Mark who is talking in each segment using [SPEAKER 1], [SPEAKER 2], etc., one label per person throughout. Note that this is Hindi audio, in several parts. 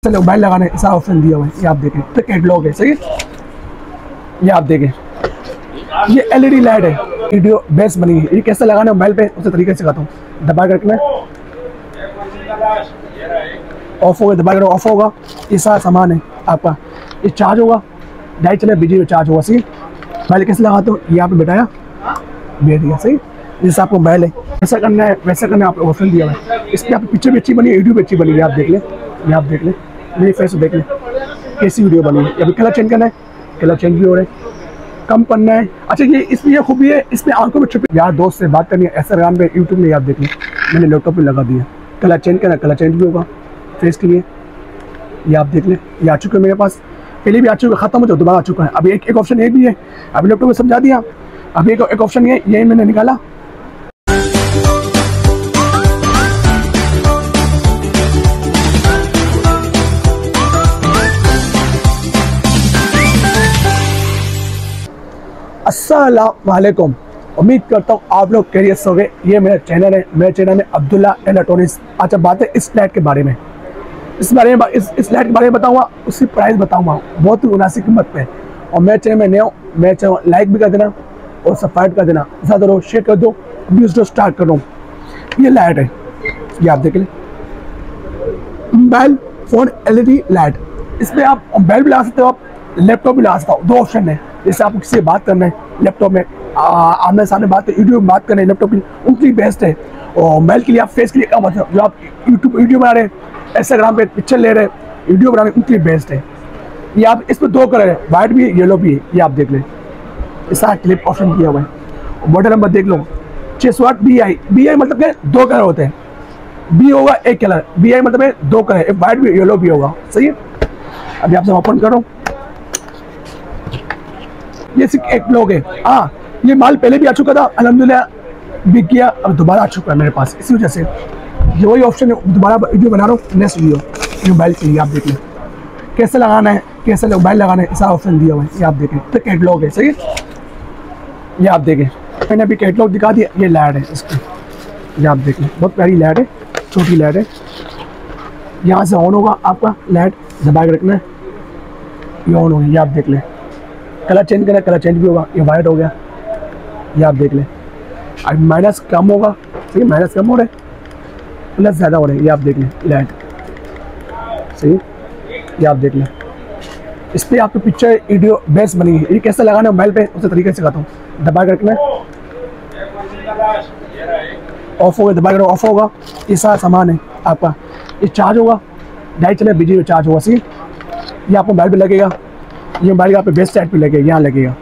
[SPEAKER 1] चलो मोबाइल लगाने सारा ऑप्शन दिया हुआ है। ये आप देखें तो कैटलॉग है, सही है। ये आप देखें, ये एलईडी लाइट है, वीडियो बेस बनी है। ये कैसे लगाना है मोबाइल पे उसी तरीके से सिखाता हूँ। दबा करके मैं ऑफ होगा, दबा कर ऑफ होगा। ये सारा सामान है आपका। ये चार्ज होगा, लाइट चले बिजली में चार्ज होगा, सही। मोबाइल कैसे लगाते हो, ये आप बैठाया बैठ गया, सही। जैसे आपको मोबाइल है वैसा करना है, वैसा करना है, आपको ऑप्शन दिया हुआ है। इसकी आप पिक्चर भी अच्छी बनी है, वीडियो भी अच्छी बनी है। आप देख लें, ये आप देख लें, मेरी फेस देख लें कैसी वीडियो बनी है। अभी कलर चेंज करना है, कलर चेंज भी हो रहा है, कम करना है। अच्छा, ये इसमें ये खूबी है, इसमें आंखों में छुपी यार दोस्त से बात करनी है। इंस्टाग्राम पे, यूट्यूब में आप देख लें, मैंने लैपटॉप पे लगा दिया। कलर चेंज करना, कलर चेंज भी होगा फेस के लिए। ये आप देख लें, ये आ चुका है मेरे पास, पहले भी आ चुका है, खत्म हो जाओ दोबारा आ चुका है। अभी एक ऑप्शन ये भी है, अभी लैपटॉप में समझा दिया। अभी एक ऑप्शन ये यही मैंने निकाला। अस्सलाम वालेकुम, उम्मीद करता हूँ आप लोग खैरियत से होंगे। ये मेरा चैनल है, मेरे चैनल में अब्दुल्ला इलेक्ट्रॉनिक्स। अच्छा, बात है इस लाइट के बारे में, इस लाइट के बारे में बताऊंगा, उसकी प्राइस बताऊंगा, बहुत ही मुनासिब कीमत पे। और मेरे चैनल में नए हो, मेरे चैनल लाइक भी कर देना और सब्सक्राइब कर देना, ज़्यादा करो, शेयर कर दो, वीडियो स्टार्ट कर दो। ये लाइट है, ये आप देख लें, मोबाइल फ़ोन एलईडी लाइट। इसमें आप मोबाइल भी ला सकते हो, आप लैपटॉप भी ला सकते हो। दो ऑप्शन है, जैसे आपको किसी से बात करना है लैपटॉप में, आमने सामने बात है, वीडियो में बात करना है लैपटॉप की, उनके लिए बेस्ट है। और मोबाइल के लिए आप फेस के लिए काम आता है, जो आप यूट्यूब वीडियो बना रहे हैं, इंस्टाग्राम पे पिक्चर ले रहे हैं, वीडियो बना रहे हैं, उनके लिए बेस्ट है। ये आप इसमें दो कलर है, वाइट भी है, येलो भी है। ये आप देख लें, इसका क्लिप ऑप्शन किया हुआ है। मॉडल नंबर देख लो, 608 BI मतलब के दो कलर होते हैं। बी होगा एक कलर, BI मतलब है दो कलर, एक वाइट भी येलो भी होगा, सही है। अभी आपसे ओपन करो, ये सिर्फ एक लोग है। हाँ, ये माल पहले भी आ चुका था, अल्हम्दुलिल्लाह बिक गया, अब दोबारा आ चुका है मेरे पास। इसी वजह से ये वही ऑप्शन है, दोबारा वीडियो बना रहा हूँ, नेक्स्ट वीडियो मोबाइल के लिए। आप देख लें कैसे लगाना है, कैसे मोबाइल लगाना है, सारा ऑप्शन दिया हुआ है। ये आप देखें तो कैटलॉग है, सही है। ये आप देखें, मैंने अभी कैटलॉग दिखा दिया। ये लाइट है इसकी, ये आप देख लें, बहुत प्यारी लाइट है, छोटी लाइट है। यहाँ से ऑन होगा आपका लाइट, दबा के रखना है, ये ऑन हो गया। ये आप देख लें, कलर चेंज करना, कलर चेंज भी होगा। ये वाइट हो गया, ये आप देख लें। अब माइनस कम होगा, सही, माइनस कम हो रहा है, प्लस ज़्यादा हो रहा है। ये आप देख लें लाइट, सही। ये आप देख लें, इस पर आपकी पिक्चर वीडियो बेस बनी है। ये कैसे लगाना है मोबाइल पे उसी तरीके से सिखाता हूँ। दबा के रखना, ऑफ होगा, दबा कर ऑफ होगा। ये सारा सामान है आपका। ये चार्ज होगा, लाइट चले बिजली में चार्ज होगा, सही। ये आपको मोबाइल पे लगेगा, ये मोबाइल का बेस्ट साइड पे लगेगा, यहाँ लगेगा,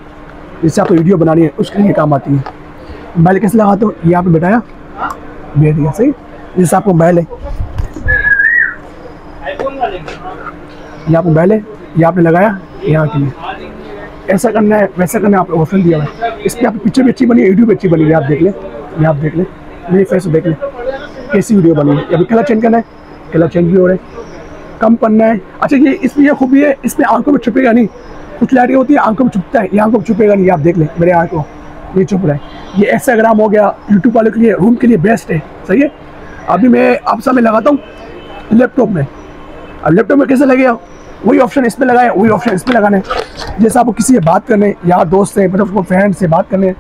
[SPEAKER 1] जिससे आपको वीडियो बनानी है उसके लिए काम आती है। मोबाइल कैसे लगाते हो, ये आपने बैठाया बैठ गया, सही। जैसे आपको मोबाइल है, ये आपको मोबाइल है, ये आपने लगाया यहाँ के लिए, ऐसा करना है, वैसा करना है, आपको ऑप्शन दिया हुआ है। इसकी आपकी पिक्चर भी अच्छी बनी है, वीडियो भी अच्छी बनी है। आप देख लें, ये आप देख लें, मेरी फेस देख लें कैसी वीडियो बनी है। अभी कलर चेंज करना है, कलर चेंज भी हो रहा है, कम करना है। अच्छा, ये इसमें ये खूबी है, इसमें आंखों में छुपेगा नहीं। कुछ लाइटें होती है आंखों में छुपता है, ये आंखों में छुपेगा नहीं। आप देख लें, मेरे आंखों ये छुप रहा है। ये इंस्टाग्राम हो गया, यूट्यूब वालों के लिए, रूम के लिए बेस्ट है, सही है। अभी मैं आप सामने लगाता हूँ लैपटॉप में। अब लैपटॉप में कैसे लगेगा, वही ऑप्शन इसमें लगाए, वही ऑप्शन इसमें लगाना है। जैसे आपको किसी से बात करने, यार दोस्त से, मतलब फ्रेंड से बात करने,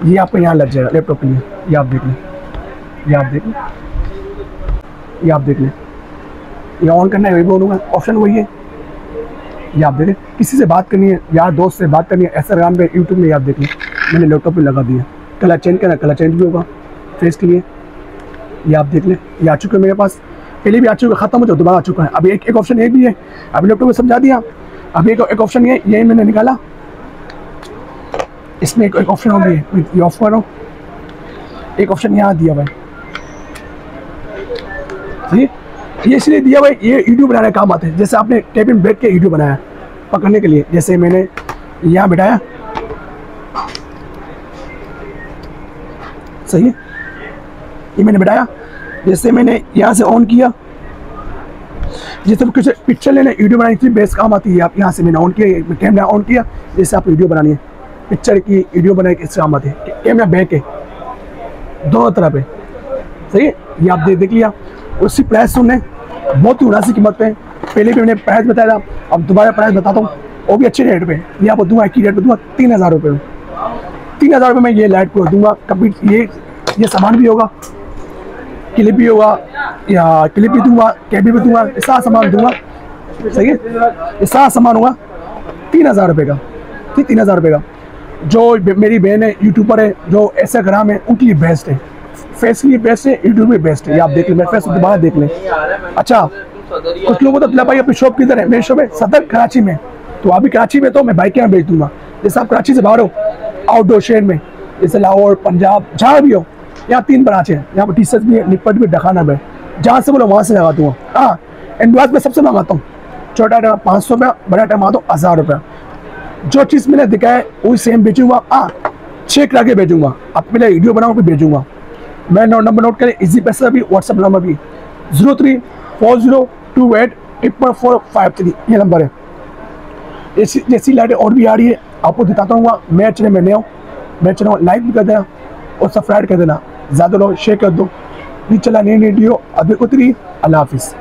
[SPEAKER 1] ये आपको यहाँ लग जाएगा लैपटॉप के लिए। ये आप देख लें, ये आप देख लें, ये आप देख लें, ये ऑन करना है, वही ऑन होगा, ऑप्शन वही है। ये आप देखें, किसी से बात करनी है, यार दोस्त से बात करनी है, इंस्टाग्राम पे, यूट्यूब में, आप देख लें, मैंने लैपटॉप पे लगा दिया। कलर चेंज करना, कलर चेंज भी होगा फेस के लिए। ये आप देख लें, ये आ चुका है मेरे पास, पहले भी आ चुका है, खत्म हो जाओ दोबारा आ चुका है। अभी एक ऑप्शन ये भी है, अभी लैपटॉप में समझा दिया। अभी एक ऑप्शन ये यही मैंने निकाला। इसमें एक ऑप्शन हो गई है, ये ऑफ करो, एक ऑप्शन यहाँ दिया हुआ है, सही। ये इसलिए दिया हुआ है, ये वीडियो बनाने का काम आता है। जैसे आपने टेबल में बैठ के वीडियो बनाया पकड़ने के लिए, जैसे मैंने यहाँ बिठाया, सही है, ये मैंने बिठाया, जैसे मैंने यहाँ से ऑन किया, जैसे कुछ पिक्चर लेने, वीडियो बनाने की बेस्ट काम आती है। आप यहाँ से मैंने ऑन किया, कैमरा ऑन किया, जैसे आप वीडियो बनानी है, पिक्चर की वीडियो बनाने की काम आती है। कैमरा बैक है दोनों तरफ है, सही है। ये आप देख लिया। उसकी प्राइस सुनने बहुत ही मुनासिब कीमत पे पहले भी मैंने प्राइस बताया था, अब दोबारा प्राइस बताता हूँ, वो भी अच्छे रेट पे। ये आपको दूंगा एक ही रेट पे दूंगा 3000 रुपये में। 3000 रुपये में ये लाइट को दूंगा। कभी ये सामान भी होगा, क्लिप भी होगा, या क्लिप भी दूंगा, केबल भी दूंगा, ये सारा सामान दूंगा। सही है, ये सारा सामान होगा 3000 रुपये का। ठीक, 3000 रुपये का। जो मेरी बहन है, यूट्यूबर है, जो इंस्टाग्राम है, उनके लिए बेस्ट है, फेस के लिए बेस्ट है, यूट्यूब में बेस्ट है। ये आप देख लें, मेरे फेस दोबारा देख लें। अच्छा, कुछ लोगों को तो भाई अपनी शॉप किधर है? मेरी शॉप है सदर कराची में। तो आप भी कराची में, तो मैं बाइक यहाँ भेज दूंगा। जैसे आप कराची से बाहर हो, आउटडोर शहर में, जैसे लाहौर, पंजाब, जहाँ भी हो, यहाँ 3 ब्रांच है। यहाँ पर टी शर्ट भी है, निपट भी, डखाना भी। जहाँ से बोलो वहाँ से लगा दूँगा। हाँ, एंडवाइस में सबसे मंगाता हूँ। छोटा आइटम 500 रुपया, बड़ा आइटम आता हूँ 1000 रुपया। जो चीज़ मैंने दिखाया है वही सेम बेचूंगा। हाँ, चेक करा के भेजूंगा। अब मैंने वीडियो बनाऊँ भी भेजूंगा। मैं नंबर नोट करें, इजी पैसा भी, व्हाट्सअप नंबर भी 0340284453, ये नंबर है। जैसी लाइटें और भी आ रही है आपको दिखाता हूँ। मेरे चैनल में नए हो, मेरे चैनल को लाइक भी कर देना और सब्सक्राइब कर देना। ज़्यादा लोग शेयर कर दो। प्लीज चला नई वीडियो अभी उतरी। अल्लाह हाफिज़।